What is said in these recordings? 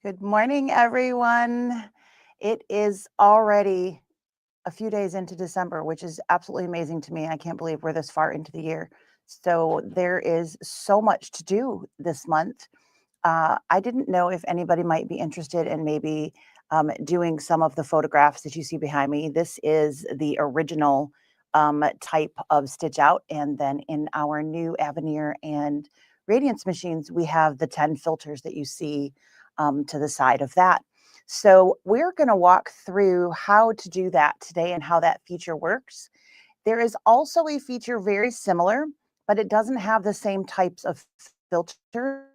Good morning, everyone. It is already a few days into December, which is absolutely amazing to me. I can't believe we're this far into the year. So there is so much to do this month. I didn't know if anybody might be interested in maybe doing some of the photographs that you see behind me. This is the original type of stitch out. And then in our new Avenir and Radiance machines, we have the 10 filters that you see to the side of that. So we're going to walk through how to do that today and how that feature works. There is also a feature very similar, but it doesn't have the same types of filters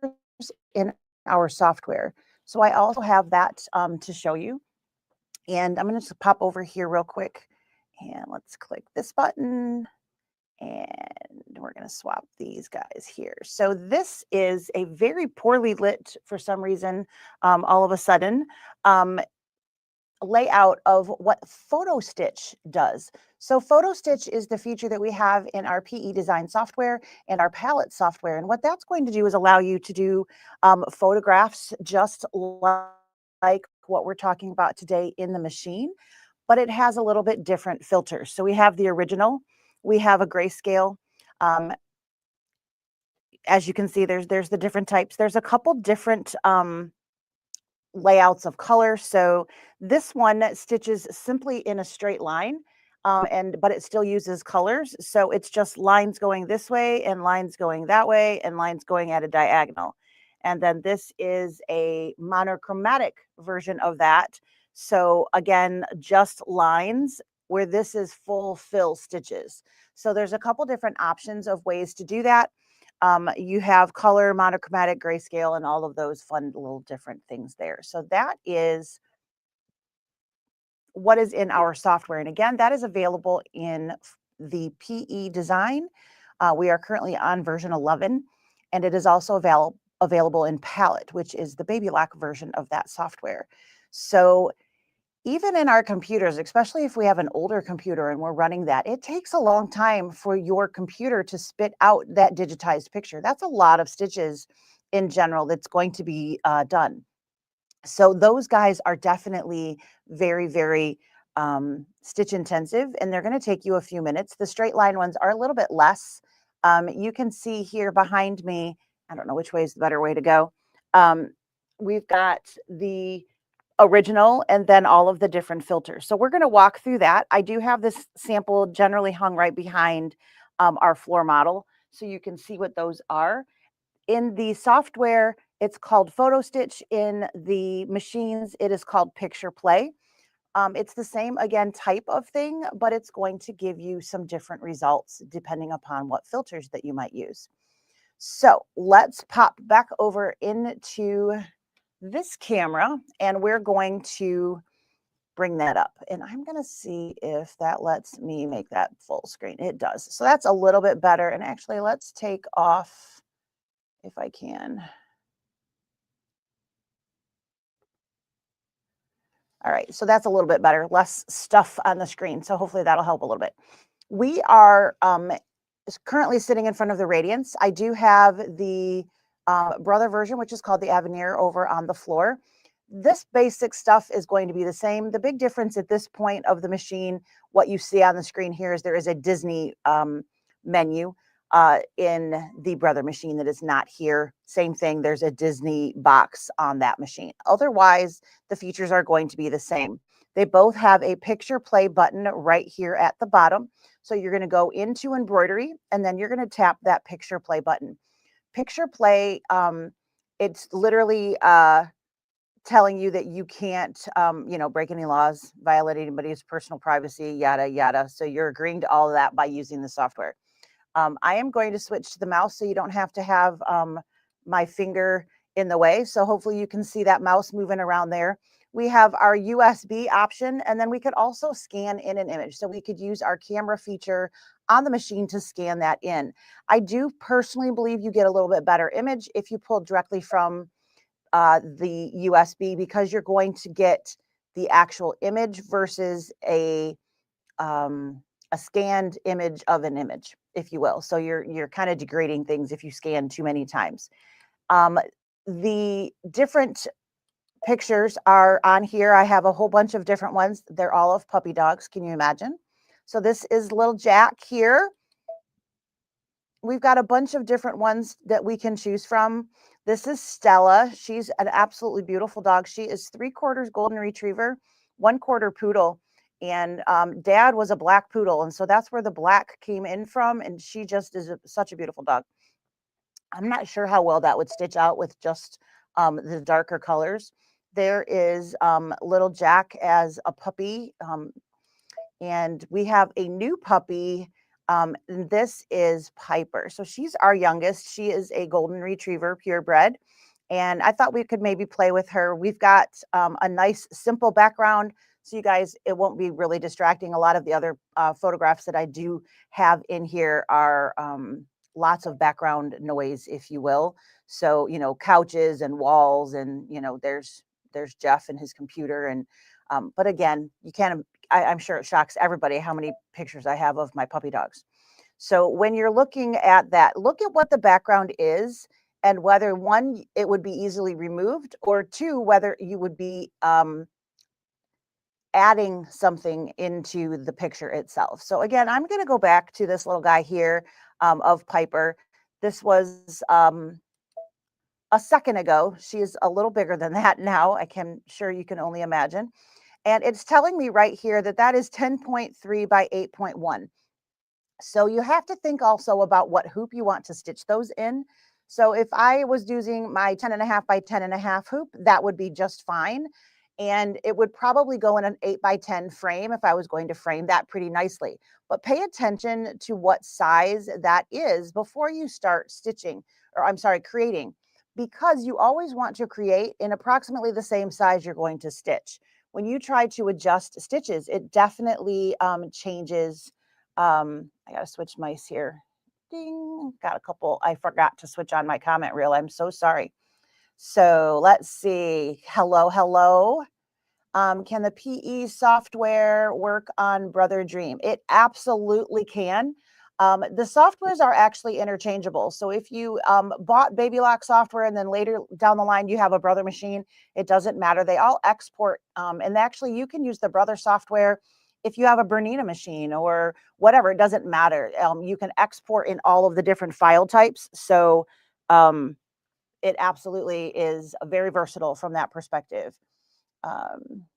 in our software. So I also have that to show you. And I'm going to just pop over here real quick and let's click this button. And we're going to swap these guys here. So this is a very poorly lit, for some reason, all of a sudden, layout of what Photostitch does. So Photostitch is the feature that we have in our PE design software and our palette software. And what that's going to do is allow you to do photographs just like what we're talking about today in the machine, but it has a little bit different filters. So we have the original, we have a grayscale. As you can see, there's the different types. There's a couple different layouts of color. So this one stitches simply in a straight line, but it still uses colors. So it's just lines going this way and lines going that way and lines going at a diagonal. And then this is a monochromatic version of that. So again, just lines, where this is full fill stitches. So there's a couple different options of ways to do that. You have color, monochromatic, grayscale, and all of those fun little different things there. So that is what is in our software. And again, that is available in the PE design. We are currently on version 11, and it is also available in Palette, which is the baby lock version of that software. So even in our computers, especially if we have an older computer and we're running that, it takes a long time for your computer to spit out that digitized picture. That's a lot of stitches in general that's going to be done. So those guys are definitely very, very stitch intensive, and they're going to take you a few minutes. The straight line ones are a little bit less. You can see here behind me, I don't know which way is the better way to go. We've got the original and then all of the different filters. So we're going to walk through that. I do have this sample generally hung right behind our floor model, so you can see what those are. In the software, it's called Photostitch. In the machines, it is called Picture Play. It's the same, again, type of thing, but it's going to give you some different results depending upon what filters that you might use. So let's pop back over into this camera, and we're going to bring that up. And I'm going to see if that lets me make that full screen. It does. So that's a little bit better. And actually, let's take off, if I can. All right, so that's a little bit better, less stuff on the screen. So hopefully that'll help a little bit. We are currently sitting in front of the Radiance. I do have the brother version, which is called the Avenir, over on the floor. This basic stuff is going to be the same. The big difference at this point of the machine, what you see on the screen here, is there is a Disney menu in the brother machine that is not here. Same thing, there's a Disney box on that machine. Otherwise, the features are going to be the same. They both have a picture play button right here at the bottom. So you're going to go into embroidery and then you're going to tap that picture play button. Picture play, it's literally telling you that you can't, break any laws, violate anybody's personal privacy, yada, yada. So you're agreeing to all of that by using the software. I am going to switch to the mouse so you don't have to have my finger in the way. So hopefully you can see that mouse moving around there. We have our USB option, and then we could also scan in an image. So we could use our camera feature on the machine to scan that in. I do personally believe you get a little bit better image if you pull directly from the USB, because you're going to get the actual image versus a scanned image of an image, if you will. So you're kind of degrading things if you scan too many times. The different pictures are on here. I have a whole bunch of different ones. They're all of puppy dogs. Can you imagine? So this is little Jack here. We've got a bunch of different ones that we can choose from. This is Stella. She's an absolutely beautiful dog. She is 3/4 golden retriever, 1/4 poodle. And dad was a black poodle. And so that's where the black came in from. And she just is such a beautiful dog. I'm not sure how well that would stitch out with just the darker colors. There is little Jack as a puppy. And we have a new puppy. And this is Piper. So she's our youngest. She is a golden retriever, purebred. And I thought we could maybe play with her. We've got a nice, simple background. So you guys, it won't be really distracting. A lot of the other photographs that I do have in here are lots of background noise, if you will. So, you know, couches and walls, and, you know, there's Jeff and his computer. And but again, you can't, I'm sure it shocks everybody how many pictures I have of my puppy dogs. So when you're looking at that, look at what the background is, and whether one, it would be easily removed, or two, whether you would be adding something into the picture itself. So again, I'm going to go back to this little guy here of Piper. This was a second ago. She is a little bigger than that now. I can sure you can only imagine. And it's telling me right here that that is 10.3 by 8.1. So you have to think also about what hoop you want to stitch those in. So if I was using my 10.5 by 10.5 hoop, that would be just fine. And it would probably go in an 8 by 10 frame if I was going to frame that pretty nicely. But pay attention to what size that is before you start stitching, or I'm sorry, creating, because you always want to create in approximately the same size you're going to stitch. When you try to adjust stitches, it definitely changes. I got to switch mice here. Ding, got a couple. I forgot to switch on my comment reel. I'm so sorry. So let's see. Hello, hello. Can the PE software work on Brother Dream? It absolutely can. The softwares are actually interchangeable. So if you bought Baby Lock software and then later down the line you have a Brother machine, it doesn't matter. They all export. And actually, you can use the Brother software if you have a Bernina machine or whatever. It doesn't matter. You can export in all of the different file types. So it absolutely is very versatile from that perspective. Um,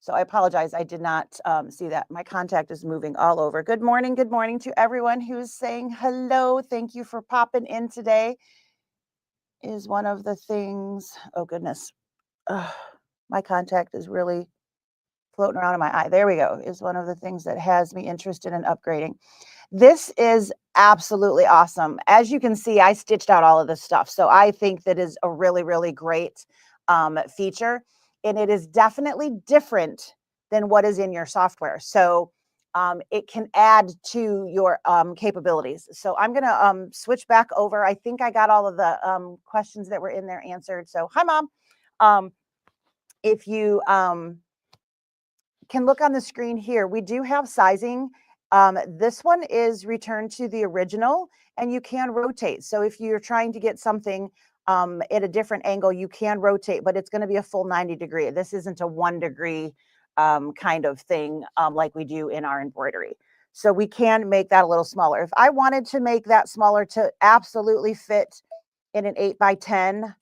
So I apologize. I did not see that. My contact is moving all over. Good morning. Good morning to everyone who's saying hello. Thank you for popping in today. Is one of the things. Oh, goodness. Ugh, my contact is really floating around in my eye. There we go. Is one of the things that has me interested in upgrading. This is absolutely awesome. As you can see, I stitched out all of this stuff. So I think that is a really, really great feature. And it is definitely different than what is in your software. So it can add to your capabilities. So I'm going to switch back over. I think I got all of the questions that were in there answered. So hi, Mom. If you can look on the screen here, we do have sizing. This one is returned to the original, and you can rotate. So if you're trying to get something at a different angle, you can rotate, but it's going to be a full 90 degree. This isn't a 1 degree kind of thing like we do in our embroidery. So we can make that a little smaller. If I wanted to make that smaller to absolutely fit in an 8 by 10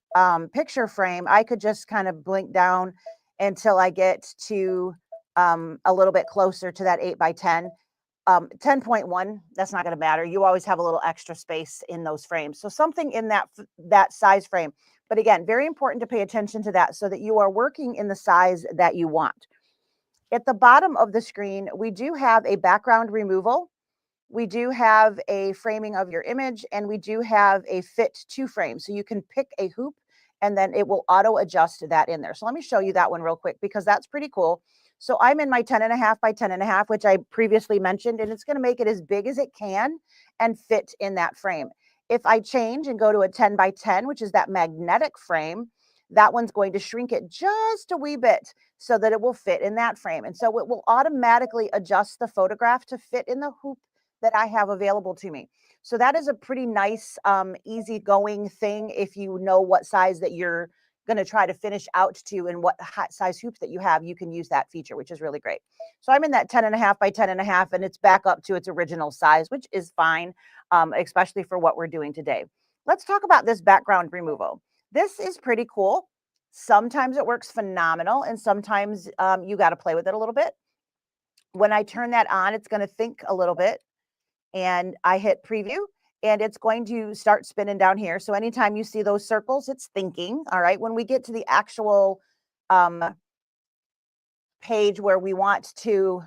picture frame, I could just kind of blink down until I get to a little bit closer to that 8 by 10. 10.1, that's not going to matter. You always have a little extra space in those frames. So something in that size frame. But again, very important to pay attention to that so that you are working in the size that you want. At the bottom of the screen, we do have a background removal. We do have a framing of your image, and we do have a fit to frame. So you can pick a hoop and then it will auto adjust that in there. So let me show you that one real quick because that's pretty cool. So I'm in my 10.5 by 10.5, which I previously mentioned, and it's going to make it as big as it can and fit in that frame. If I change and go to a 10 by 10, which is that magnetic frame, that one's going to shrink it just a wee bit so that it will fit in that frame. And so it will automatically adjust the photograph to fit in the hoop that I have available to me. So that is a pretty nice, easygoing thing if you know what size that you're going to try to finish out to and what size hoop that you have, you can use that feature, which is really great. So I'm in that 10.5 by 10.5, and it's back up to its original size, which is fine, especially for what we're doing today. Let's talk about this background removal. This is pretty cool. Sometimes it works phenomenal, and sometimes you got to play with it a little bit. When I turn that on, it's going to think a little bit, and I hit preview, and it's going to start spinning down here. So anytime you see those circles, it's thinking. All right. When we get to the actual page where we want to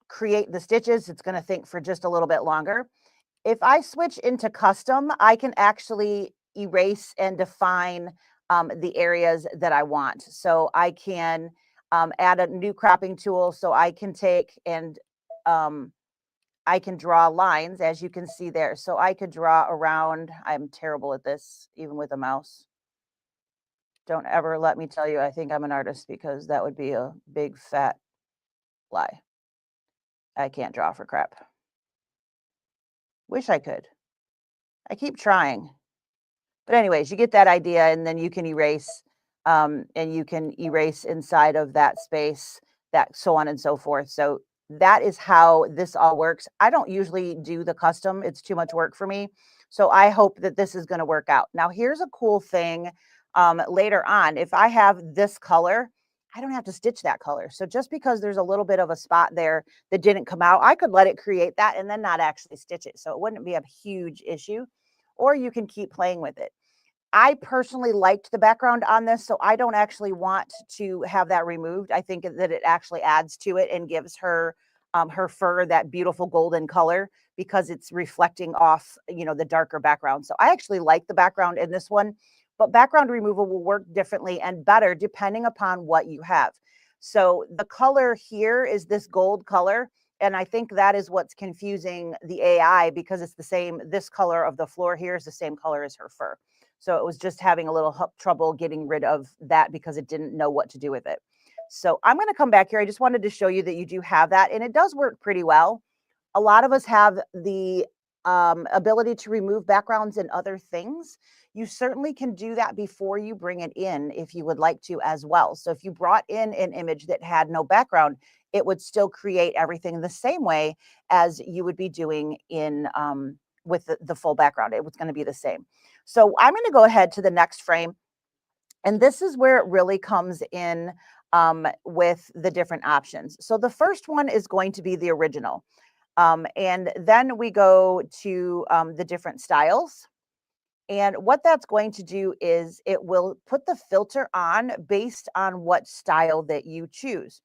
create the stitches, it's going to think for just a little bit longer. If I switch into custom, I can actually erase and define the areas that I want. So I can add a new cropping tool, so I can take and I can draw lines, as you can see there. So I could draw around. I'm terrible at this, even with a mouse. Don't ever let me tell you I think I'm an artist, because that would be a big fat lie. I can't draw for crap. Wish I could. I keep trying. But anyways, you get that idea, and then you can erase, and you can erase inside of that space, that so on and so forth. So that is how this all works. I don't usually do the custom. It's too much work for me. So I hope that this is going to work out. Now, here's a cool thing later on. If I have this color, I don't have to stitch that color. So just because there's a little bit of a spot there that didn't come out, I could let it create that and then not actually stitch it. So it wouldn't be a huge issue, or you can keep playing with it. I personally liked the background on this, so I don't actually want to have that removed. I think that it actually adds to it and gives her fur that beautiful golden color, because it's reflecting off, the darker background. So I actually like the background in this one, but background removal will work differently and better depending upon what you have. So the color here is this gold color, and I think that is what's confusing the AI, because it's the same. This color of the floor here is the same color as her fur. So it was just having a little trouble getting rid of that because it didn't know what to do with it. So I'm going to come back here. I just wanted to show you that you do have that, and it does work pretty well. A lot of us have the ability to remove backgrounds and other things. You certainly can do that before you bring it in if you would like to as well. So if you brought in an image that had no background, it would still create everything the same way as you would be doing in with the full background. It was going to be the same. So I'm going to go ahead to the next frame. And this is where it really comes in with the different options. So the first one is going to be the original. And then we go to the different styles. And what that's going to do is it will put the filter on based on what style that you choose.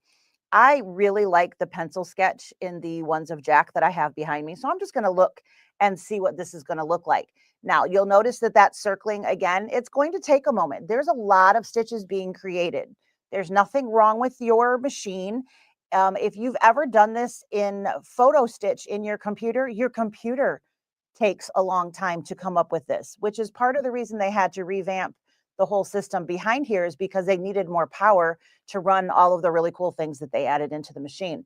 I really like the pencil sketch in the ones of Jack that I have behind me. So I'm just going to look and see what this is going to look like. Now, you'll notice that that's circling again. It's going to take a moment. There's a lot of stitches being created. There's nothing wrong with your machine. If you've ever done this in PhotoStitch in your computer takes a long time to come up with this, which is part of the reason they had to revamp the whole system behind here, is because they needed more power to run all of the really cool things that they added into the machine.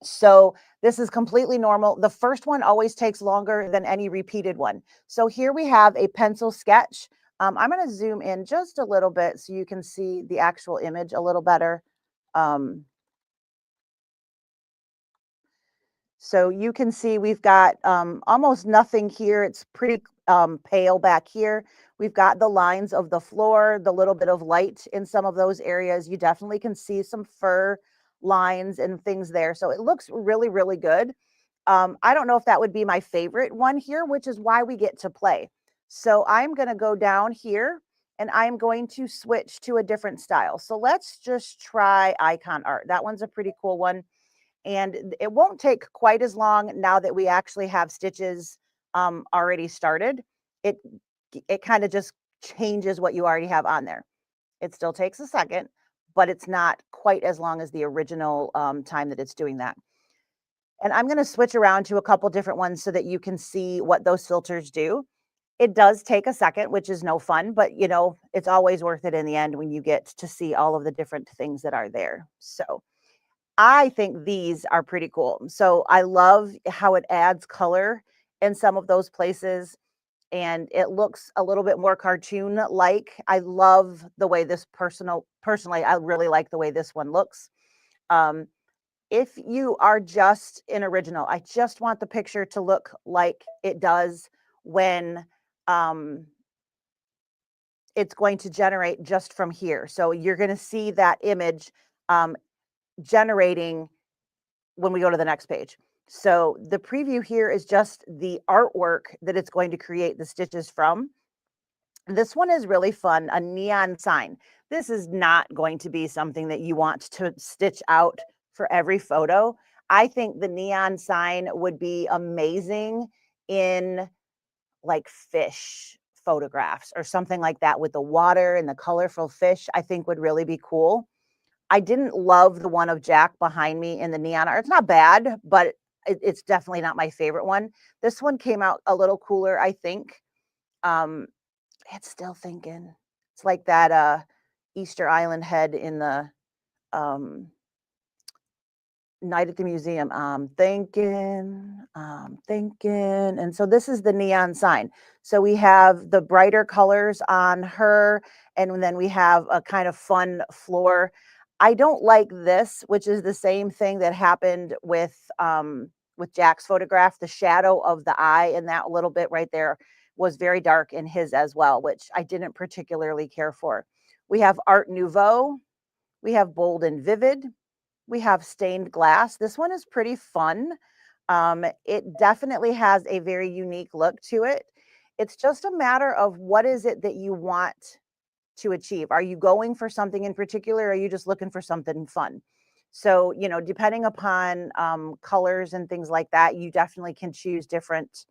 So this is completely normal. The first one always takes longer than any repeated one. So here we have a pencil sketch. I'm going to zoom in just a little bit so you can see the actual image a little better. So you can see we've got almost nothing here. It's pretty pale back here. We've got the lines of the floor, the little bit of light in some of those areas. You definitely can see some fur lines and things there. So it looks really, really good. I don't know if that would be my favorite one here, which is why we get to play. So I'm going to go down here and I'm going to switch to a different style. So let's just try icon art. That one's a pretty cool one. And it won't take quite as long now that we actually have stitches already started. It kind of just changes what you already have on there. It still takes a second, but it's not quite as long as the original time that it's doing that. And I'm going to switch around to a couple different ones so that you can see what those filters do. It does take a second, which is no fun, but it's always worth it in the end when you get to see all of the different things that are there. So I think these are pretty cool. So I love how it adds color in some of those places. and it looks a little bit more cartoon-like. I love the way this personally, I really like the way this one looks. Um, if you are just an original, I just want the picture to look like it does when um, it's going to generate just from here. So you're going to see that image um, generating when we go to the next page. So the preview here is just the artwork that it's going to create the stitches from. This one is really fun, a neon sign. This is not going to be something that you want to stitch out for every photo. I think the neon sign would be amazing in like fish photographs or something like that with the water and the colorful fish, I think would really be cool. I didn't love the one of Jack behind me in the neon art. It's not bad, but it's definitely not my favorite one. This one came out a little cooler, I think. Um, it's still thinking. It's like that Easter Island head in the um Night at the Museum. Thinking. And so this is the neon sign. So we have the brighter colors on her, and then we have a kind of fun floor. I don't like this, which is the same thing that happened with Jack's photograph. The shadow of the eye and that little bit right there was very dark in his as well, which I didn't particularly care for. We have Art Nouveau, we have Bold and Vivid, we have stained glass. This one is pretty fun. It definitely has a very unique look to it. It's just a matter of what is it that you want to achieve. Are you going for something in particular? Or are you just looking for something fun? So, depending upon colors and things like that, you definitely can choose different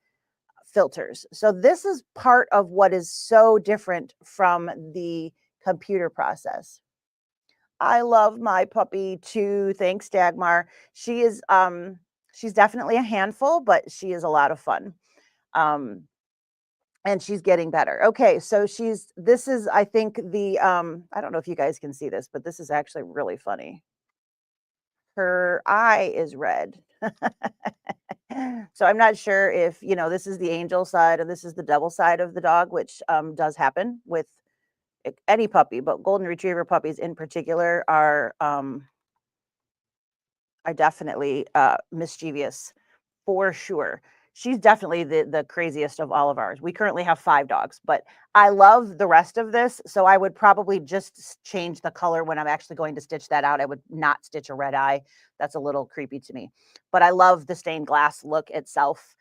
filters. So, this is part of what is so different from the computer process. I love my puppy too. Thanks, Dagmar. She's definitely a handful, but she is a lot of fun. Um, and she's getting better. Okay, so this is I think the I don't know if you guys can see this, but this is actually really funny. Her eye is red. So I'm not sure if, this is the angel side and this is the devil side of the dog, which does happen with any puppy, but golden retriever puppies in particular are definitely mischievous for sure. She's definitely the craziest of all of ours. We currently have 5 dogs, but I love the rest of this, so I would probably just change the color when I'm actually going to stitch that out. I would not stitch a red eye. That's a little creepy to me. But I love the stained glass look itself.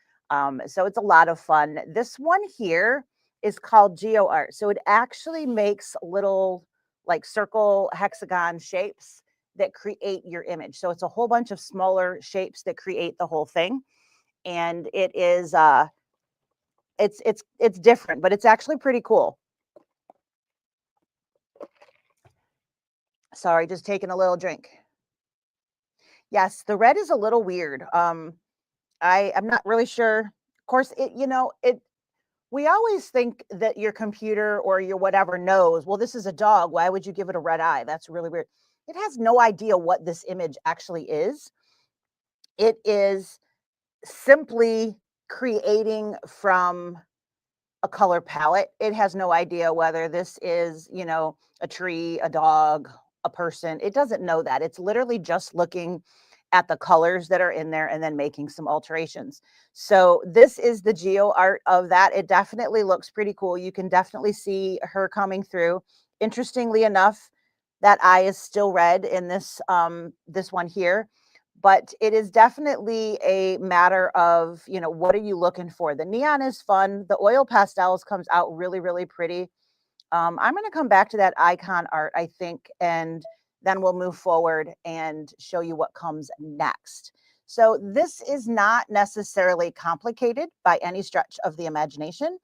So it's a lot of fun. This one here is called Geo Art. So it actually makes little like circle hexagon shapes that create your image. So it's a whole bunch of smaller shapes that create the whole thing. And it is it's different, but it's actually pretty cool. Sorry, just taking a little drink. Yes, the red is a little weird. I'm not really sure. Of course, it we always think that your computer or your whatever knows, well, this is a dog. Why would you give it a red eye? That's really weird. It has no idea what this image actually is. It is simply creating from a color palette. It has no idea whether this is, a tree, a dog, a person. It doesn't know that. It's literally just looking at the colors that are in there and then making some alterations. So this is the geo art of that. It definitely looks pretty cool. You can definitely see her coming through. Interestingly enough, that eye is still red in this one here, but it is definitely a matter of, what are you looking for? The neon is fun. The oil pastels comes out really, really pretty. I'm going to come back to that icon art, I think, and then we'll move forward and show you what comes next. So this is not necessarily complicated by any stretch of the imagination.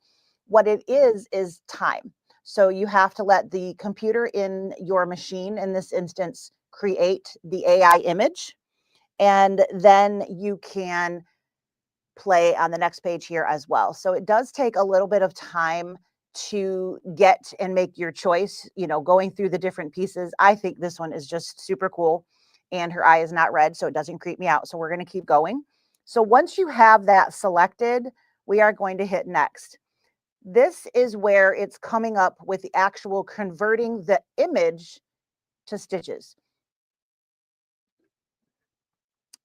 What it is time. So you have to let the computer in your machine, in this instance, create the AI image, and then you can play on the next page here as well. So it does take a little bit of time to get and make your choice, going through the different pieces. I think this one is just super cool, and her eye is not red, so it doesn't creep me out. So we're going to keep going. So once you have that selected, we are going to hit next. This is where it's coming up with the actual converting the image to stitches.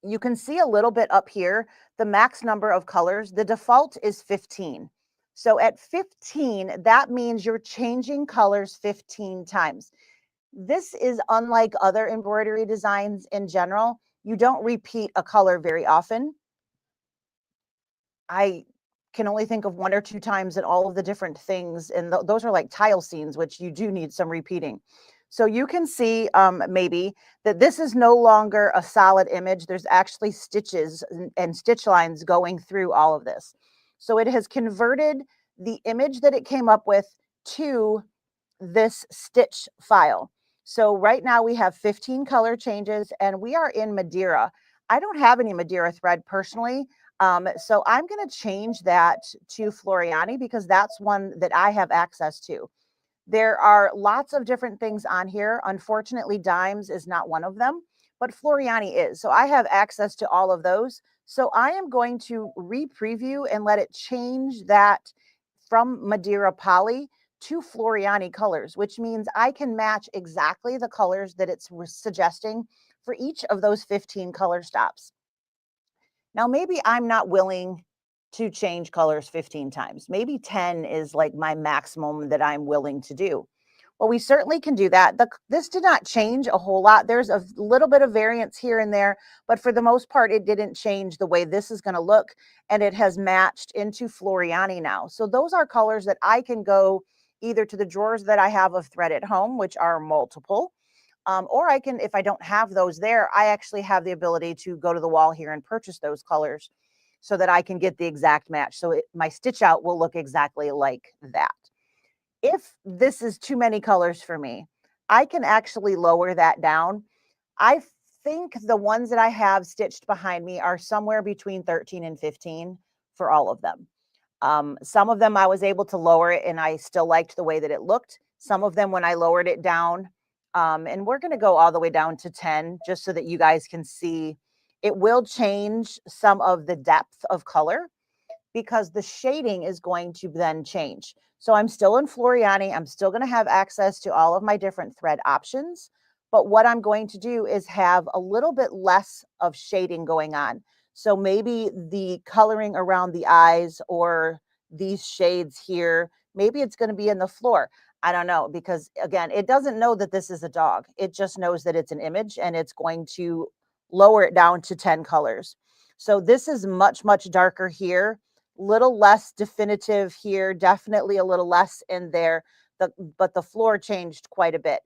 You can see a little bit up here, the max number of colors. The default is 15. So at 15, that means you're changing colors 15 times. This is unlike other embroidery designs in general. You don't repeat a color very often. I can only think of 1 or 2 times in all of the different things, and those are like tile scenes, which you do need some repeating. So you can see maybe that this is no longer a solid image. There's actually stitches and stitch lines going through all of this. So it has converted the image that it came up with to this stitch file. So right now we have 15 color changes and we are in Madeira. I don't have any Madeira thread personally. So I'm going to change that to Floriani because that's one that I have access to. There are lots of different things on here. Unfortunately, Dimes is not one of them, but Floriani is. So I have access to all of those. So I am going to re-preview and let it change that from Madeira Poly to Floriani colors, which means I can match exactly the colors that it's suggesting for each of those 15 color stops. Now, maybe I'm not willing to change colors 15 times. Maybe 10 is like my maximum that I'm willing to do. Well, we certainly can do that. This did not change a whole lot. There's a little bit of variance here and there, but for the most part, it didn't change the way this is going to look, and it has matched into Floriani now. So those are colors that I can go either to the drawers that I have of thread at home, which are multiple, or I can, if I don't have those there, I actually have the ability to go to the wall here and purchase those colors so that I can get the exact match. So my stitch out will look exactly like that. If this is too many colors for me, I can actually lower that down. I think the ones that I have stitched behind me are somewhere between 13 and 15 for all of them. Some of them I was able to lower it and I still liked the way that it looked. Some of them, when I lowered it down, and we're going to go all the way down to 10 just so that you guys can see, it will change some of the depth of color because the shading is going to then change. So I'm still in Floriani. I'm still going to have access to all of my different thread options. But what I'm going to do is have a little bit less of shading going on. So maybe the coloring around the eyes or these shades here, maybe it's going to be in the floor. I don't know, because again, it doesn't know that this is a dog. It just knows that it's an image and it's going to lower it down to 10 colors. So this is much, much darker here, little less definitive here, definitely a little less in there, but the floor changed quite a bit.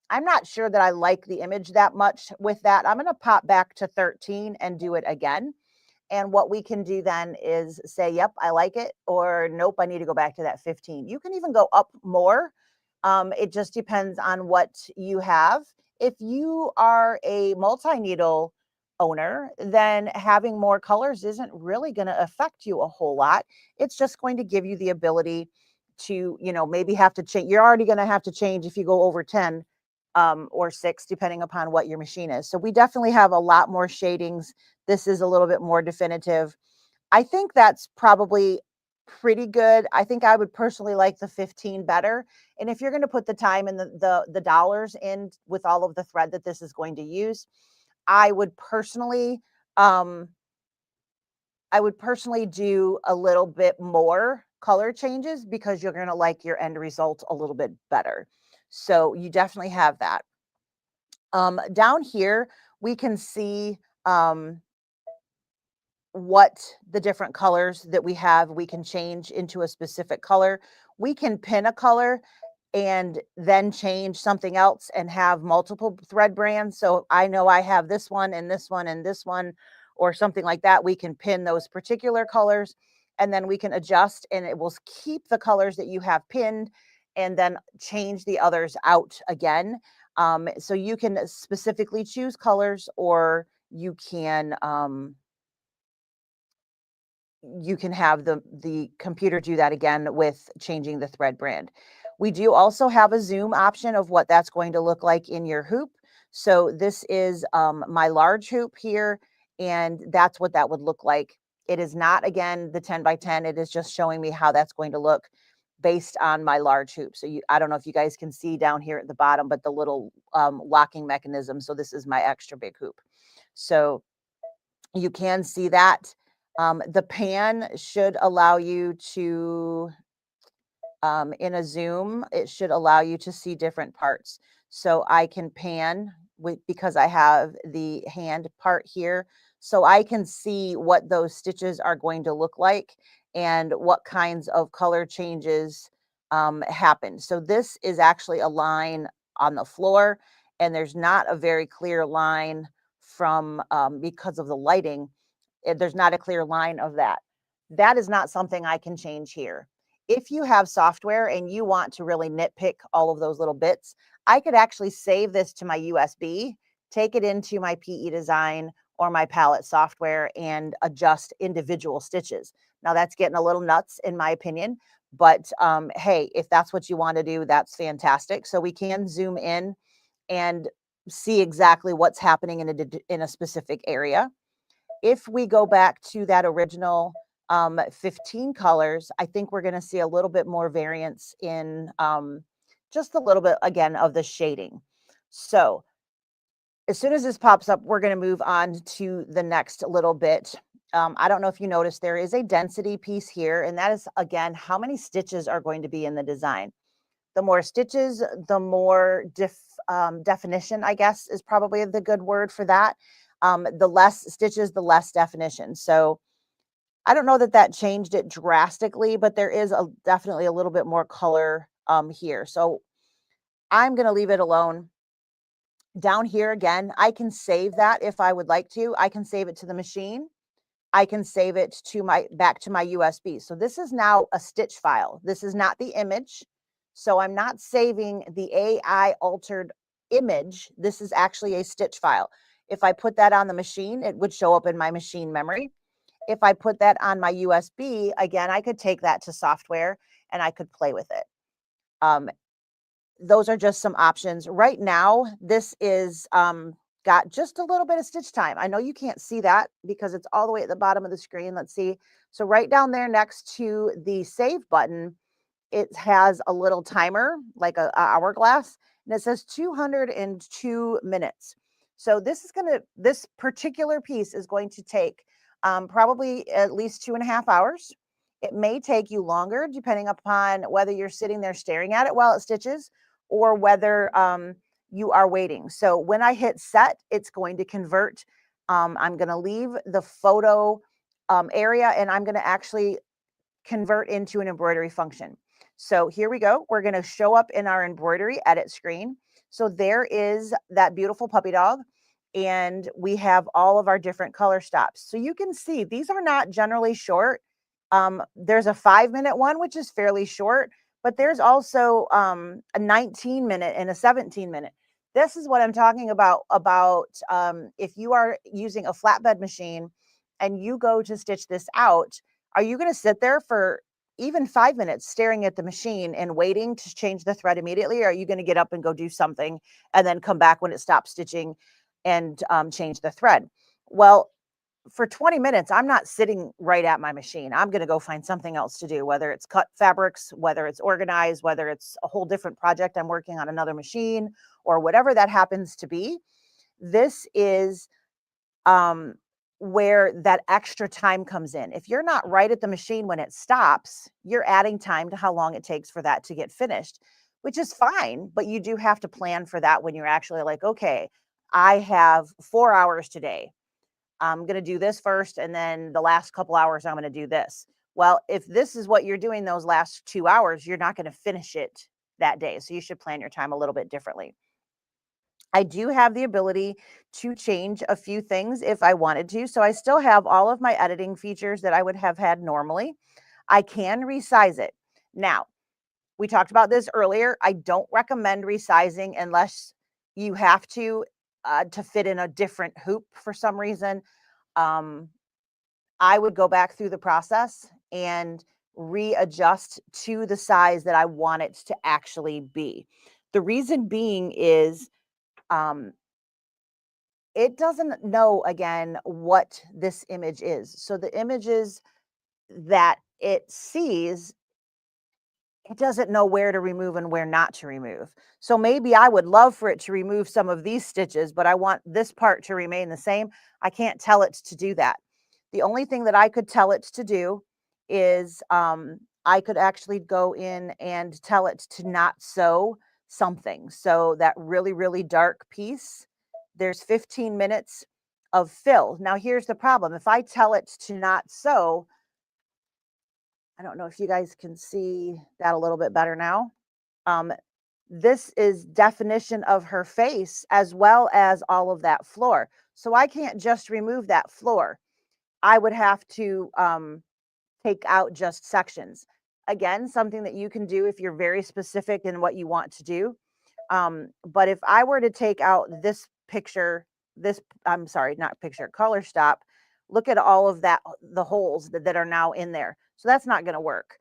I'm not sure that I like the image that much with that. I'm going to pop back to 13 and do it again. And what we can do then is say, yep, I like it, or nope, I need to go back to that 15. You can even go up more. It just depends on what you have. If you are a multi-needle owner, then having more colors isn't really going to affect you a whole lot. It's just going to give you the ability to, maybe have to change. You're already going to have to change if you go over 10 or 6, depending upon what your machine is. So we definitely have a lot more shadings. This is a little bit more definitive. I think that's probably pretty good. I think I would personally like the 15 better. And if you're going to put the time and the dollars in with all of the thread that this is going to use, I would personally um do a little bit more color changes because you're going to like your end result a little bit better. So you definitely have that. Down here, we can see what the different colors that we have. We can change into a specific color. We can pin a color and then change something else and have multiple thread brands. So I know I have this one and this one and this one, or something like that. We can pin those particular colors and then we can adjust and it will keep the colors that you have pinned and then change the others out again. So you can specifically choose colors, or you can have the computer do that again with changing the thread brand. We do also have a zoom option of what that's going to look like in your hoop. So this is my large hoop here, and that's what that would look like. It is not, again, the 10 by 10. It is just showing me how that's going to look. based on my large hoop. So I don't know if you guys can see down here at the bottom, but the little locking mechanism. So this is my extra big hoop. So you can see that. The pan should allow you to, in a zoom, it should allow you to see different parts. So I can pan because I have the hand part here. So I can see what those stitches are going to look like and what kinds of color changes happen. So this is actually a line on the floor, and there's not a very clear line from because of the lighting. There's not a clear line of that. That is not something I can change here. If you have software and you want to really nitpick all of those little bits, I could actually save this to my USB, take it into my PE design or my palette software and adjust individual stitches. Now that's getting a little nuts in my opinion, but hey, if that's what you want to do, that's fantastic. So we can zoom in and see exactly what's happening in a specific area. If we go back to that original 15 colors, I think we're going to see a little bit more variance in just a little bit, again, of the shading. So as soon as this pops up, we're going to move on to the next little bit. I don't know if you noticed, there is a density piece here, and that is, again, how many stitches are going to be in the design. The more stitches, the more definition, I guess, is probably the good word for that. The less stitches, the less definition. So I don't know that that changed it drastically, but there is definitely a little bit more color here. So I'm going to leave it alone. Down here again, I can save that if I would like to. I can save it to the machine. I can save it to back to my USB. So this is now a stitch file. This is not the image. So I'm not saving the AI altered image. This is actually a stitch file. If I put that on the machine, it would show up in my machine memory. If I put that on my USB, again, I could take that to software and I could play with it. Those are just some options. Right now, this is got just a little bit of stitch time. I know you can't see that because it's all the way at the bottom of the screen. Let's see. So right down there next to the save button, it has a little timer, like a hourglass, and it says 202 minutes. So this particular piece is going to take probably at least 2.5 hours. It may take you longer depending upon whether you're sitting there staring at it while it stitches or whether you are waiting. So when I hit set, it's going to convert. I'm going to leave the photo area and I'm going to actually convert into an embroidery function. So here we go. We're going to show up in our embroidery edit screen. So there is that beautiful puppy dog. And we have all of our different color stops. So you can see these are not generally short. There's a 5-minute one, which is fairly short, but there's also a 19-minute and a 17-minute. This is what I'm talking about if you are using a flatbed machine and you go to stitch this out, are you going to sit there for even 5 minutes staring at the machine and waiting to change the thread immediately? Or are you going to get up and go do something and then come back when it stops stitching and change the thread? Well, for 20 minutes, I'm not sitting right at my machine. I'm going to go find something else to do, whether it's cut fabrics, whether it's organize, whether it's a whole different project I'm working on another machine, or whatever that happens to be. This is where that extra time comes in. If you're not right at the machine when it stops, you're adding time to how long it takes for that to get finished, which is fine, but you do have to plan for that when you're actually like, okay, I have 4 hours today. I'm going to do this first, and then the last couple hours, I'm going to do this. Well, if this is what you're doing those last 2 hours, you're not going to finish it that day. So you should plan your time a little bit differently. I do have the ability to change a few things if I wanted to. So I still have all of my editing features that I would have had normally. I can resize it. Now, we talked about this earlier. I don't recommend resizing unless you have to fit in a different hoop for some reason. I would go back through the process and readjust to the size that I want it to actually be. The reason being is um, it doesn't know, again, what this image is. So the images that it sees it doesn't know where to remove and where not to remove. So maybe I would love for it to remove some of these stitches, but I want this part to remain the same. I can't tell it to do that. The only thing that I could tell it to do is I could actually go in and tell it to not sew something. So that really, really dark piece, there's 15 minutes of fill. Now here's the problem. If I tell it to not sew, I don't know if you guys can see that a little bit better now. Um, this is definition of her face as well as all of that floor. So I can't just remove that floor. I would have to take out just sections. Again, something that you can do if you're very specific in what you want to do. But if I were to take out this picture, I'm sorry, not picture, color stop, look at all of that, the holes that are now in there. So that's not going to work.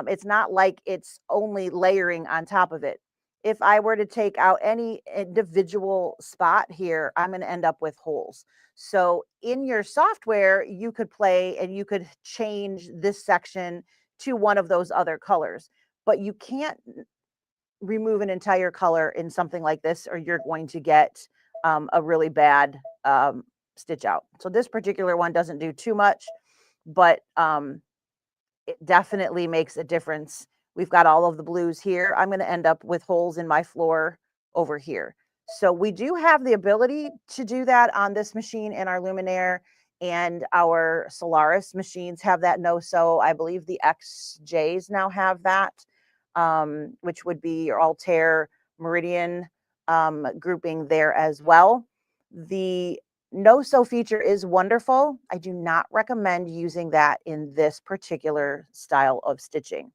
It's not like it's only layering on top of it. If I were to take out any individual spot here, I'm going to end up with holes. So in your software, you could play and you could change this section to one of those other colors, but you can't remove an entire color in something like this, or you're going to get a really bad stitch out. So this particular one doesn't do too much, but it definitely makes a difference. We've got all of the blues here. I'm going to end up with holes in my floor over here. So we do have the ability to do that on this machine in our Luminaire, and our Solaris machines have that no sew. I believe the XJs now have that, which would be your Altair Meridian grouping there as well. The no sew feature is wonderful. I do not recommend using that in this particular style of stitching.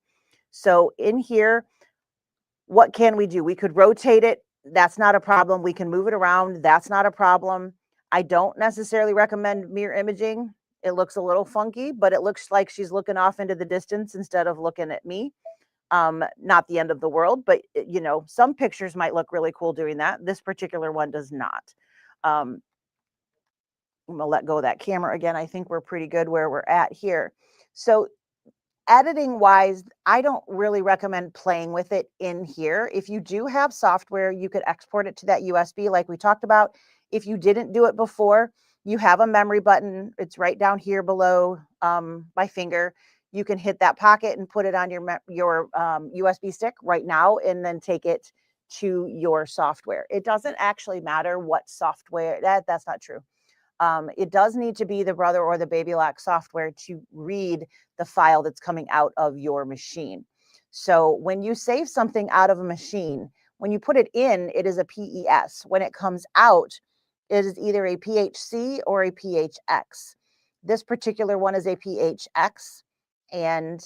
So in here, what can we do? We could rotate it. That's not a problem. We can move it around. That's not a problem. I don't necessarily recommend mirror imaging. It looks a little funky, but it looks like she's looking off into the distance instead of looking at me. Not the end of the world, but you know, some pictures might look really cool doing that. This particular one does not. Um, I'm gonna let go of that camera again. I think we're pretty good where we're at here. So editing wise, I don't really recommend playing with it in here. If you do have software, you could export it to that USB like we talked about. If you didn't do it before, you have a memory button. It's right down here below my finger. You can hit that pocket and put it on your USB stick right now, and then take it to your software. It doesn't actually matter what software. That's not true. It does need to be the Brother or the Baby Lock software to read the file that's coming out of your machine. So when you save something out of a machine, when you put it in, it is a PES. When it comes out, it is either a PHC or a PHX. This particular one is a PHX, and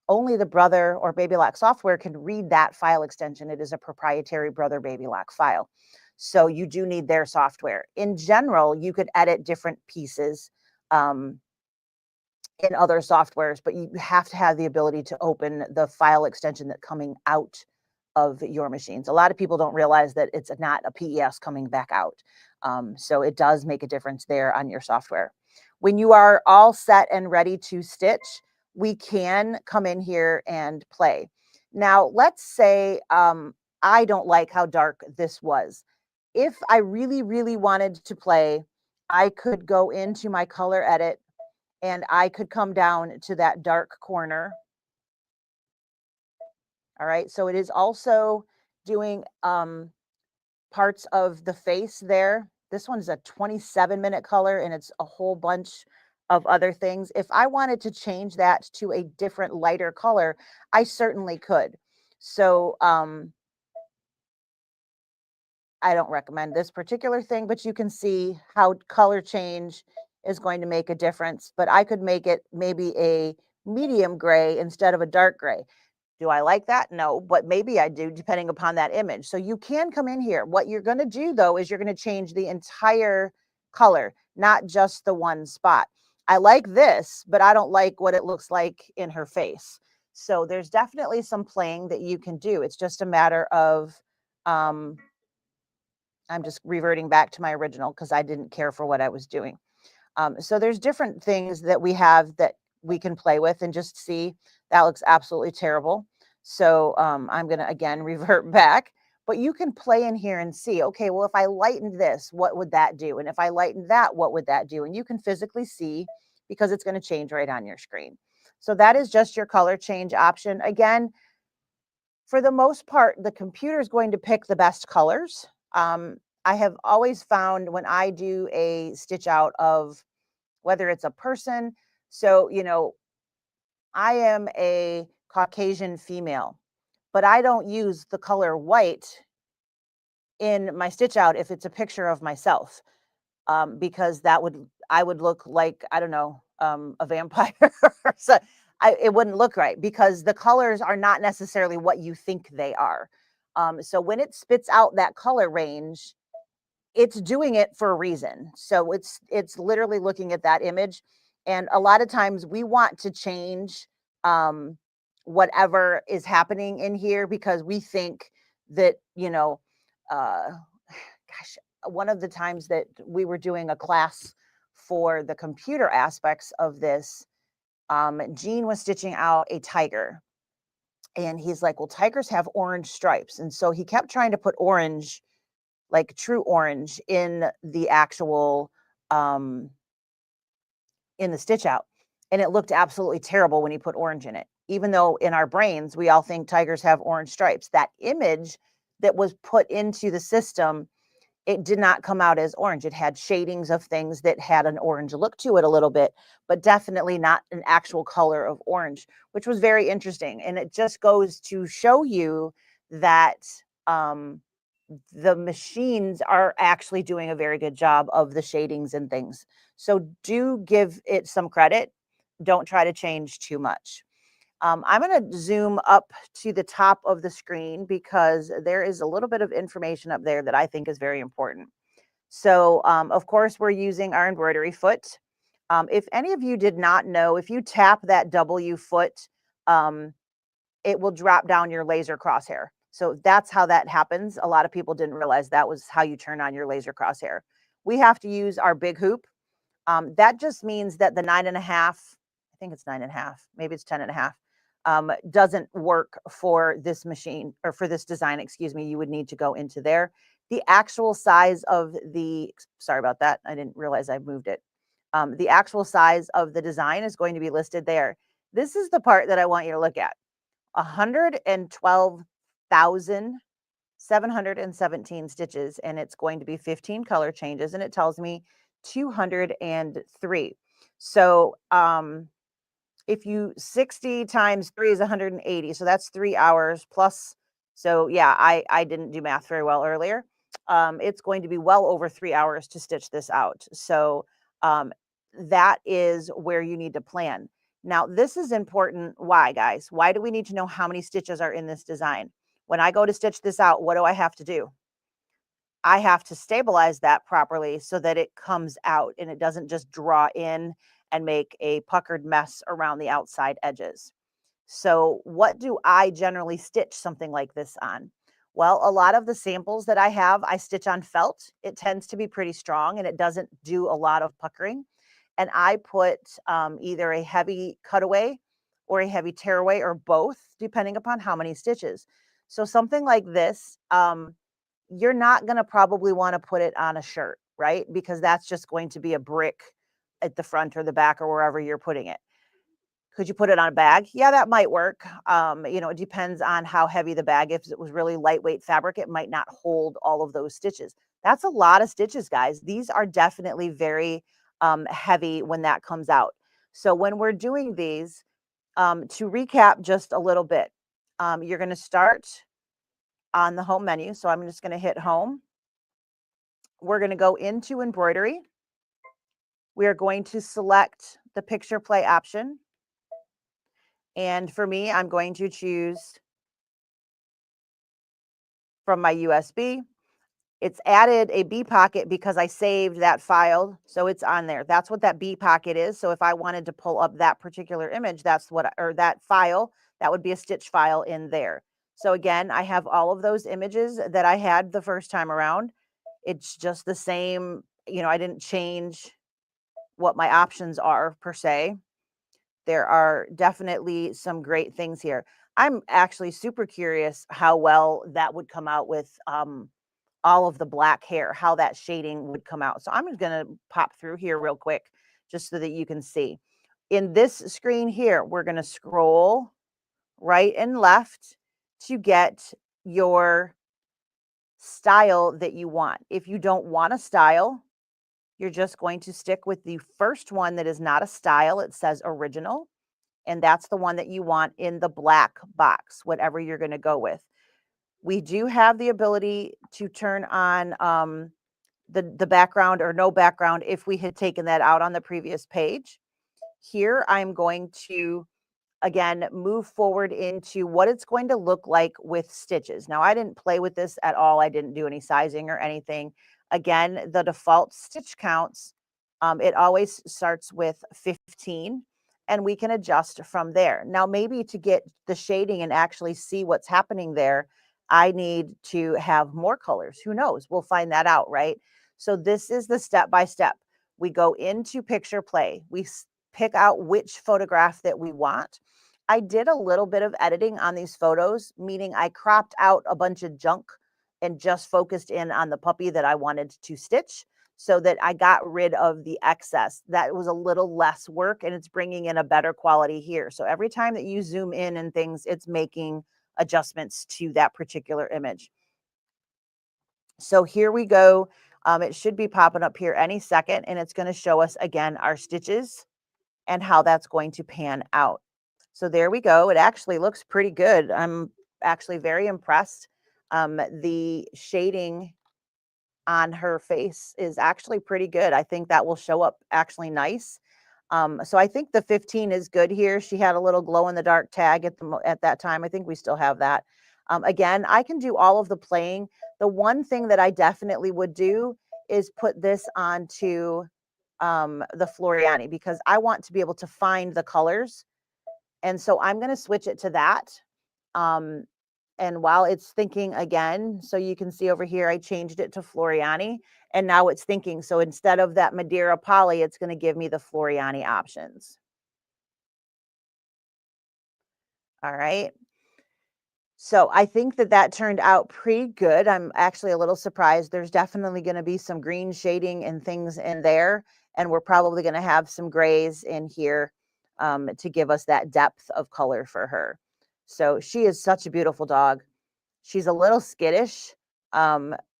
only the Brother or Baby Lock software can read that file extension. It is a proprietary Brother Baby Lock file. So you do need their software. In general, you could edit different pieces in other softwares, but you have to have the ability to open the file extension that's coming out of your machines. A lot of people don't realize that it's not a PES coming back out. So it does make a difference there on your software. When you are all set and ready to stitch, we can come in here and play. Now, let's say I don't like how dark this was. If I really, really wanted to play, I could go into my color edit and I could come down to that dark corner. All right. So it is also doing parts of the face there. This one's a 27-minute color, and it's a whole bunch of other things. If I wanted to change that to a different lighter color, I certainly could. So I don't recommend this particular thing, but you can see how color change is going to make a difference. But I could make it maybe a medium gray instead of a dark gray. Do I like that? No, but maybe I do, depending upon that image. So you can come in here. What you're going to do, though, is you're going to change the entire color, not just the one spot. I like this, but I don't like what it looks like in her face. So there's definitely some playing that you can do. It's just a matter of I'm just reverting back to my original because I didn't care for what I was doing. So there's different things that we have that we can play with and just see. That looks absolutely terrible. So I'm going to again revert back, but you can play in here and see, okay, well, if I lightened this, what would that do? And if I lightened that, what would that do? And you can physically see because it's going to change right on your screen. So that is just your color change option. Again, for the most part, the computer is going to pick the best colors. I have always found when I do a stitch out of whether it's a person, so, I am a Caucasian female, but I don't use the color white in my stitch out if it's a picture of myself, because I would look like, I don't know, a vampire. So it wouldn't look right because the colors are not necessarily what you think they are. So when it spits out that color range, it's doing it for a reason. So it's literally looking at that image, and a lot of times we want to change um, whatever is happening in here because we think that uh, gosh, one of the times that we were doing a class for the computer aspects of this, Gene was stitching out a tiger. And he's like, well, tigers have orange stripes. And so he kept trying to put orange, like true orange, in the actual, in the stitch out. And it looked absolutely terrible when he put orange in it. Even though in our brains, we all think tigers have orange stripes. That image that was put into the system, it did not come out as orange. It had shadings of things that had an orange look to it a little bit, but definitely not an actual color of orange, which was very interesting. And it just goes to show you that um, the machines are actually doing a very good job of the shadings and things. So do give it some credit. Don't try to change too much. I'm going to zoom up to the top of the screen because there is a little bit of information up there that I think is very important. So, of course, we're using our embroidery foot. If any of you did not know, if you tap that W foot, um, it will drop down your laser crosshair. So that's how that happens. A lot of people didn't realize that was how you turn on your laser crosshair. We have to use our big hoop. That just means that the 9.5, I think it's 9.5, maybe it's 10.5, doesn't work for this machine or for this design, excuse me. You would need to go into there. The actual size of sorry about that. I didn't realize I moved it. The actual size of the design is going to be listed there. This is the part that I want you to look at. 112,717 stitches, and it's going to be 15 color changes, and it tells me 203. So if you 60 times 3 is 180, so that's 3 hours plus. So yeah, I didn't do math very well earlier. It's going to be well over 3 hours to stitch this out. So that is where you need to plan. Now, this is important. Why, guys? Why do we need to know how many stitches are in this design? When I go to stitch this out, what do I have to do? I have to stabilize that properly so that it comes out and it doesn't just draw in and make a puckered mess around the outside edges. So, what do I generally stitch something like this on? Well, a lot of the samples that I have, I stitch on felt. It tends to be pretty strong and it doesn't do a lot of puckering. And I put either a heavy cutaway or a heavy tearaway or both, depending upon how many stitches. So, something like this, you're not going to probably want to put it on a shirt, right? Because that's just going to be a brick at the front or the back or wherever you're putting it. Could you put it on a bag? Yeah, that might work. It depends on how heavy the bag. If it was really lightweight fabric, it might not hold all of those stitches. That's a lot of stitches, guys. These are definitely very heavy when that comes out. So when we're doing these, to recap just a little bit, you're going to start on the home menu. So I'm just going to hit home. We're going to go into embroidery. We are going to select the picture play option. And for me, I'm going to choose from my USB. It's added a B pocket because I saved that file. So it's on there. That's what that B pocket is. So if I wanted to pull up that particular image, or that file, that would be a stitch file in there. So again, I have all of those images that I had the first time around. It's just the same, I didn't change what my options are per se. There are definitely some great things here. I'm actually super curious how well that would come out with all of the black hair, how that shading would come out. So I'm just going to pop through here real quick just so that you can see. In this screen here, we're going to scroll right and left to get your style that you want. If you don't want a style, you're just going to stick with the first one that is not a style. It says original, and that's the one that you want in the black box, whatever you're going to go with. We do have the ability to turn on the background or no background if we had taken that out on the previous page. Here, I'm going to again move forward into what it's going to look like with stitches. Now, I didn't play with this at all. I didn't do any sizing or anything. Again, the default stitch counts, it always starts with 15, and we can adjust from there. Now, maybe to get the shading and actually see what's happening there, I need to have more colors. Who knows? We'll find that out, right? So this is the step by step. We go into Picture Play. We pick out which photograph that we want. I did a little bit of editing on these photos, meaning I cropped out a bunch of junk and just focused in on the puppy that I wanted to stitch so that I got rid of the excess. That was a little less work, and it's bringing in a better quality here. So every time that you zoom in and things, it's making adjustments to that particular image. So here we go. It should be popping up here any second, and it's going to show us again our stitches and how that's going to pan out. So there we go. It actually looks pretty good. I'm actually very impressed. The shading on her face is actually pretty good. I think that will show up actually nice. So I think the 15 is good here. She had a little glow in the dark tag at that time. I think we still have that. Again, I can do all of the playing. The one thing that I definitely would do is put this onto the Floriani because I want to be able to find the colors. And so I'm going to switch it to that. Um, and while it's thinking again, so you can see over here, I changed it to Floriani and now it's thinking. So instead of that Madeira poly, it's going to give me the Floriani options. All right. So I think that that turned out pretty good. I'm actually a little surprised. There's definitely going to be some green shading and things in there. And we're probably going to have some grays in here to give us that depth of color for her. So she is such a beautiful dog. She's a little skittish,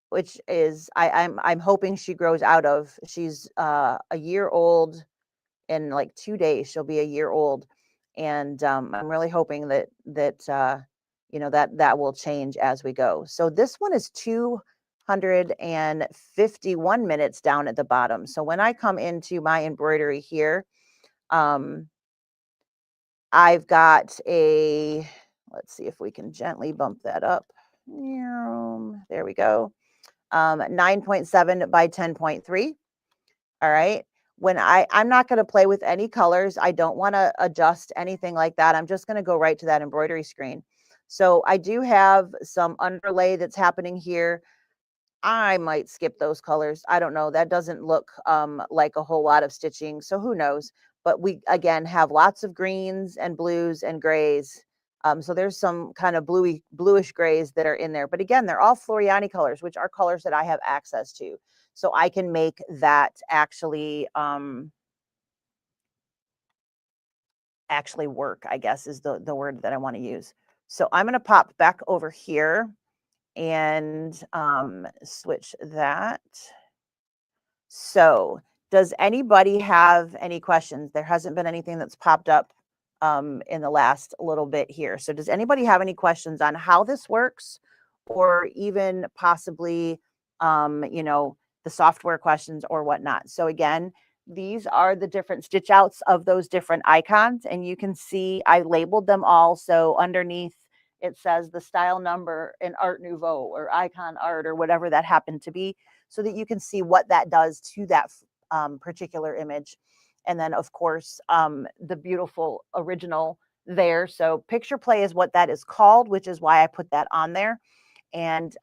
which is I'm hoping she grows out of. She's a year old in like 2 days. She'll be a year old, and I'm really hoping that will change as we go. So this one is 251 minutes down at the bottom. So when I come into my embroidery here, um, I've got a, let's see if we can gently bump that up. There we go. 9.7 by 10.3. All right. When I'm not going to play with any colors. I don't want to adjust anything like that. I'm just going to go right to that embroidery screen. So I do have some underlay that's happening here. I might skip those colors. I don't know. That doesn't look like a whole lot of stitching. So who knows? But we, again, have lots of greens and blues and grays. So there's some kind of bluish grays that are in there. But again, they're all Floriani colors, which are colors that I have access to. So I can make that actually work, I guess is the word that I want to use. So I'm going to pop back over here and switch that. So does anybody have any questions? There hasn't been anything that's popped up in the last little bit here. So does anybody have any questions on how this works or even possibly, the software questions or whatnot? So again, these are the different stitch outs of those different icons. And you can see I labeled them all. So underneath it says the style number in Art Nouveau or Icon Art or whatever that happened to be, so that you can see what that does to that particular image. And then, of course, the beautiful original there. So Picture Play is what that is called, which is why I put that on there. And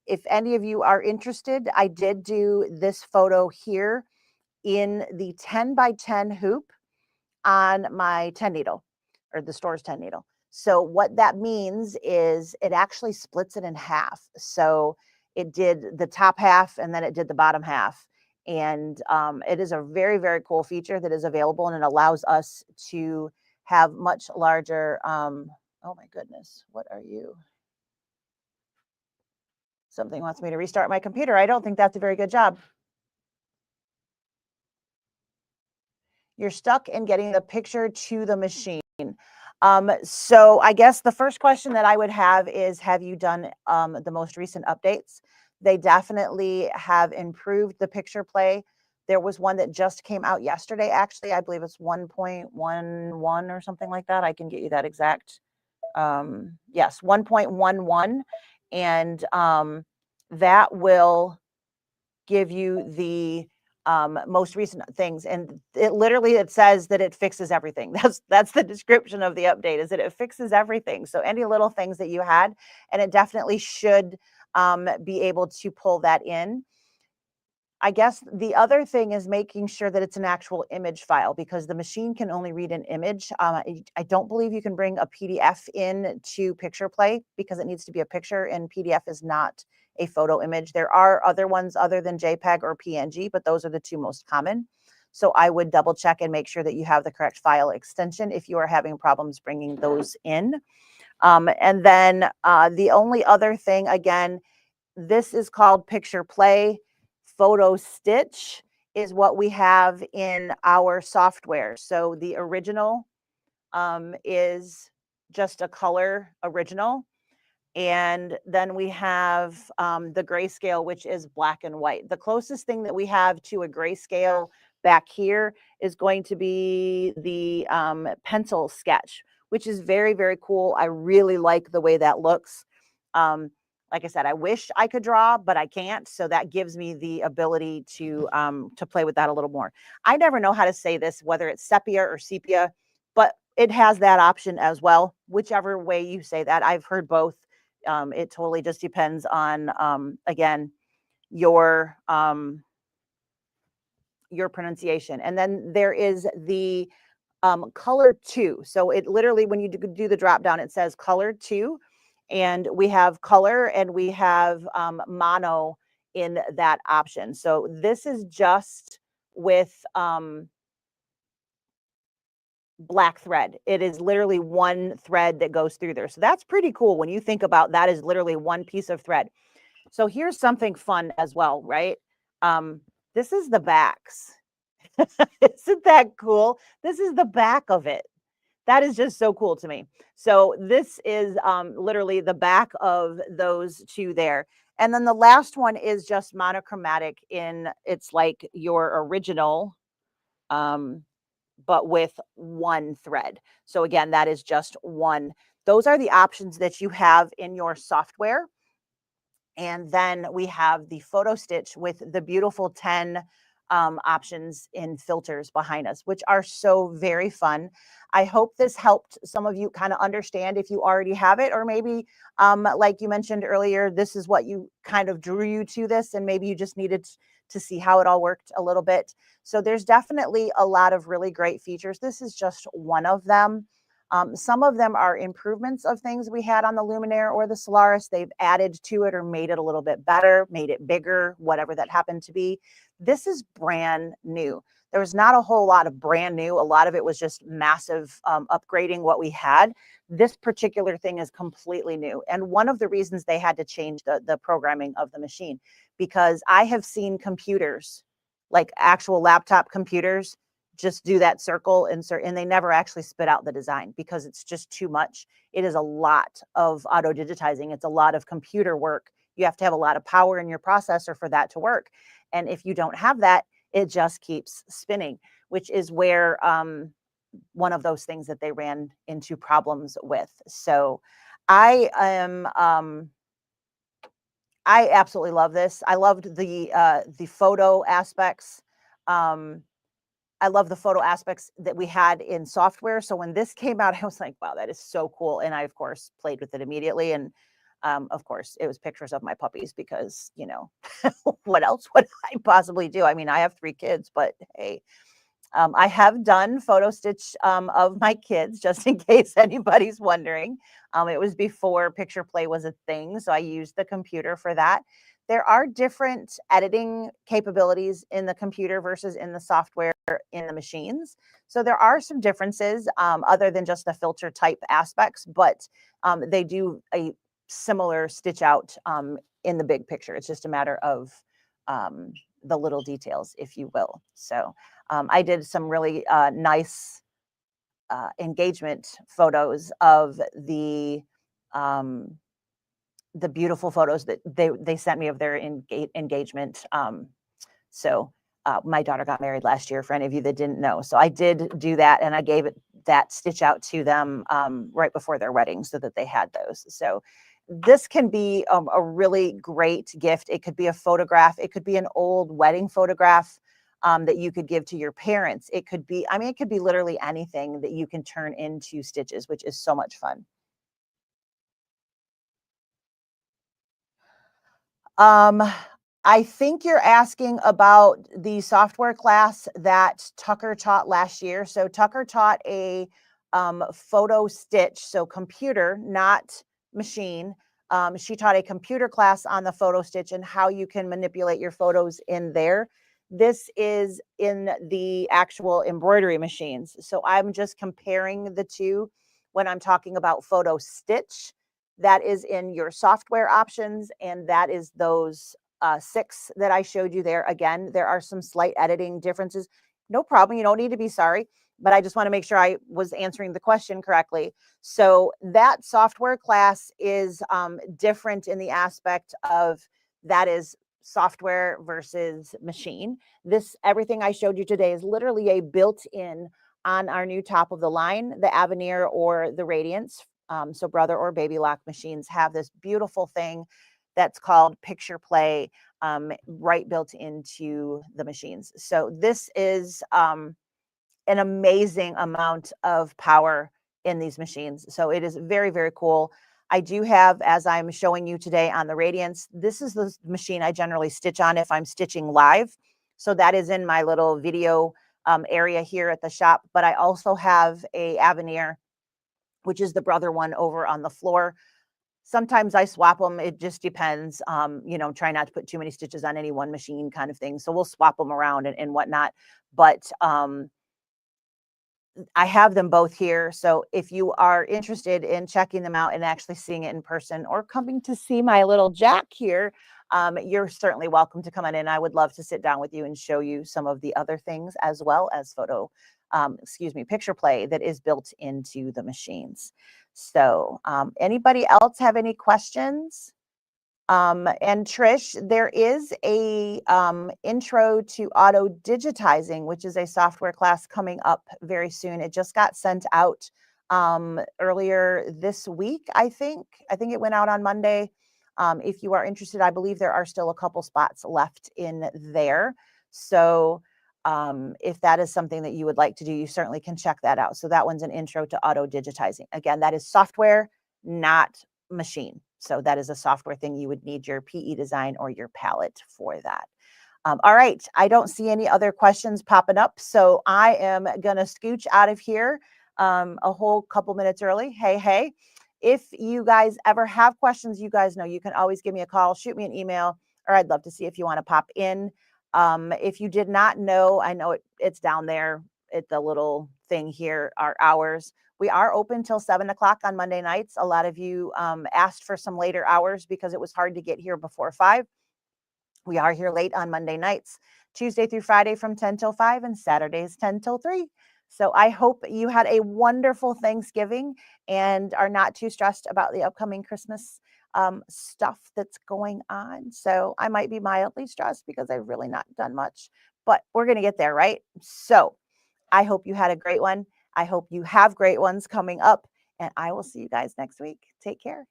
if any of you are interested, I did do this photo here in the 10 by 10 hoop on my 10 needle or the store's 10 needle. So what that means is it actually splits it in half. So it did the top half and then it did the bottom half. And it is a very, very cool feature that is available, and it allows us to have much larger, oh my goodness, what are you? Something wants me to restart my computer. I don't think that's a very good job. You're stuck in getting the picture to the machine. So I guess the first question that I would have is, have you done the most recent updates? They definitely have improved the picture play. There was one that just came out yesterday, actually. I believe it's 1.11 or something like that. I can get you that exact. Yes, 1.11. And that will give you the most recent things, and it says that it fixes everything. That's the description of the update, is that it fixes everything. So any little things that you had, and it definitely should be able to pull that in. I guess the other thing is making sure that it's an actual image file, because the machine can only read an image. I don't believe you can bring a PDF in to Picture Play because it needs to be a picture, and PDF is not a photo image. There are other ones other than JPEG or PNG, but those are the two most common. So I would double check and make sure that you have the correct file extension if you are having problems bringing those in. And then the only other thing, again, this is called Picture Play. Photostitch is what we have in our software. So the original is just a color original. And then we have the grayscale, which is black and white. The closest thing that we have to a grayscale back here is going to be the pencil sketch, which is very, very cool. I really like the way that looks. Like I said, I wish I could draw, but I can't. So that gives me the ability to play with that a little more. I never know how to say this, whether it's sepia or sepia, but it has that option as well. Whichever way you say that, I've heard both. It totally just depends on, again, your pronunciation. And then there is the color 2. So it literally, when you do the drop down, it says color 2, and we have color and we have mono in that option. So this is just with black thread. It is literally one thread that goes through there. So that's pretty cool when you think about that, is literally one piece of thread. So here's something fun as well, right? This is the backs. Isn't that cool? This is the back of it. That is just so cool to me. So this is literally the back of those two there. And then the last one is just monochromatic in, it's like your original, but with one thread. So again, that is just one. Those are the options that you have in your software. And then we have the Photostitch with the beautiful 10 options in filters behind us, which are so very fun. I hope this helped some of you kind of understand if you already have it, or maybe like you mentioned earlier, this is what you kind of drew you to this, and maybe you just needed to see how it all worked a little bit. So there's definitely a lot of really great features. This is just one of them. Some of them are improvements of things we had on the Luminaire or the Solaris. They've added to it or made it a little bit better, made it bigger, whatever that happened to be. This is brand new. There was not a whole lot of brand new. A lot of it was just massive upgrading what we had. This particular thing is completely new. And one of the reasons they had to change the programming of the machine, because I have seen computers, like actual laptop computers, just do that circle insert, and they never actually spit out the design because it's just too much. It is a lot of auto digitizing. It's a lot of computer work. You have to have a lot of power in your processor for that to work. And if you don't have that, it just keeps spinning, which is where one of those things that they ran into problems with. So I am I absolutely love this. I loved the photo aspects. I love the photo aspects that we had in software. So when this came out, I was like, wow, that is so cool. And I, of course, played with it immediately. And of course, it was pictures of my puppies because, what else would I possibly do? I mean, I have 3 kids, but hey, I have done photo stitch of my kids, just in case anybody's wondering. It was before Picture Play was a thing, so I used the computer for that. There are different editing capabilities in the computer versus in the software in the machines. So there are some differences other than just the filter type aspects, but they do a similar stitch out in the big picture. It's just a matter of the little details, if you will. So I did some really nice engagement photos of um, the beautiful photos that they sent me of their engagement. So my daughter got married last year, for any of you that didn't know. So I did do that, and I gave that stitch out to them right before their wedding so that they had those. So this can be a really great gift. It could be a photograph. It could be an old wedding photograph that you could give to your parents. It could be, I mean, it could be literally anything that you can turn into stitches, which is so much fun. Um, I think you're asking about the software class that Tucker taught last year. So Tucker taught a photo stitch, so computer, not machine. She taught a computer class on the photo stitch and how you can manipulate your photos in there. This is in the actual embroidery machines. So I'm just comparing the two when I'm talking about photo stitch. That is in your software options, and that is those 6 that I showed you there. Again, there are some slight editing differences. No problem. You don't need to be sorry, but I just want to make sure I was answering the question correctly. So that software class is different in the aspect of that is software versus machine. This everything I showed you today is literally a built-in on our new top of the line, the Avenir or the Radiance. So Brother or Baby Lock machines have this beautiful thing that's called Picture Play, right built into the machines. So this is an amazing amount of power in these machines. So it is very, very cool. I do have, as I'm showing you today on the Radiance, this is the machine I generally stitch on if I'm stitching live. So that is in my little video area here at the shop. But I also have a Avenir, which is the Brother one over on the floor. Sometimes I swap them. It just depends. Try not to put too many stitches on any one machine kind of thing. So we'll swap them around and whatnot. But I have them both here. So if you are interested in checking them out and actually seeing it in person or coming to see my little Jack here, you're certainly welcome to come on in. I would love to sit down with you and show you some of the other things as well as Picture Play that is built into the machines. So anybody else have any questions? And Trish, there is a intro to auto digitizing, which is a software class coming up very soon. It just got sent out earlier this week, I think. I think it went out on Monday. If you are interested, I believe there are still a couple spots left in there. So if that is something that you would like to do, you certainly can check that out. So that one's an intro to auto digitizing. Again, that is software, not machine. So that is a software thing. You would need your PE design or your palette for that. All right. I don't see any other questions popping up. So I am going to scooch out of here a whole couple minutes early. Hey. If you guys ever have questions, you guys know you can always give me a call, shoot me an email, or I'd love to see if you want to pop in. If you did not know, I know it's down there at the little thing here, our hours. We are open till 7 o'clock on Monday nights. A lot of you asked for some later hours because it was hard to get here before 5. We are here late on Monday nights, Tuesday through Friday from 10 till 5 and Saturdays 10 till 3. So I hope you had a wonderful Thanksgiving and are not too stressed about the upcoming Christmas stuff that's going on. So I might be mildly stressed because I've really not done much, but we're going to get there, right? So I hope you had a great one. I hope you have great ones coming up, and I will see you guys next week. Take care.